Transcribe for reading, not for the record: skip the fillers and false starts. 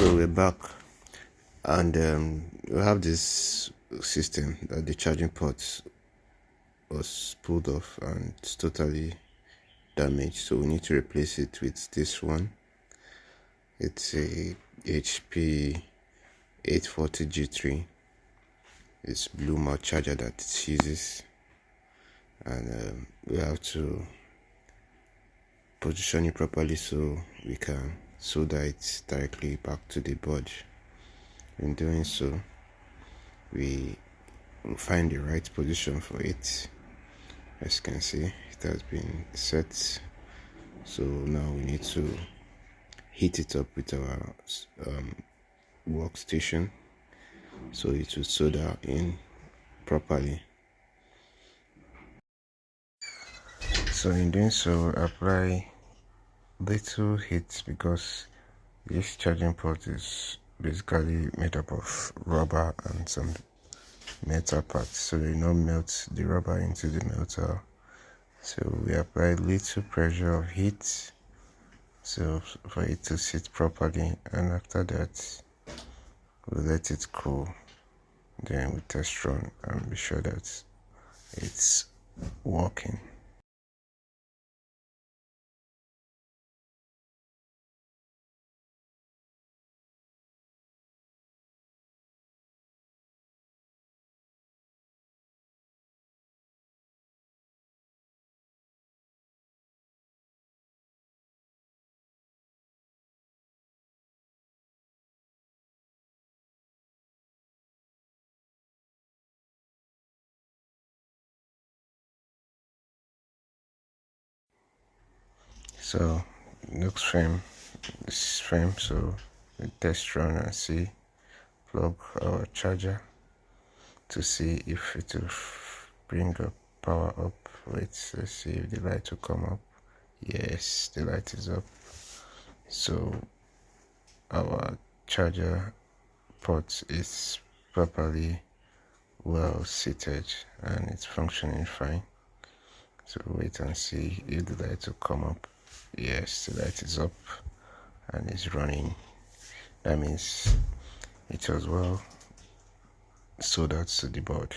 So we're back, and we have this system that the charging port was pulled off and it's totally damaged, so we need to replace it with this one. It's a HP 840G3. It's blue mount charger that it uses, and we have to position it properly so we can solder it directly back to the board. In doing so, we will find the right position for it. As you can see, it has been set, so now we need to heat it up with our workstation so it will solder in properly. So in doing so, apply little heat because this charging port is basically made up of rubber and some metal parts, so they not melt the rubber into the metal. So we apply little pressure of heat so for it to sit properly, and after that we let it cool. Then we test run and be sure that it's working. So looks frame, this frame, so we test run and see, plug our charger to see if it will bring up power up. Let's see if the light will come up. Yes, the light is up. So our charger port is properly well seated and it's functioning fine. So wait and see if the light will come up. Yes, the light is up and it's running. That means it was well soldered to the board.